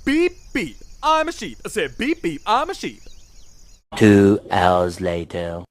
beep beep, I'm a sheep. I said beep beep, I'm a sheep. 2 hours later.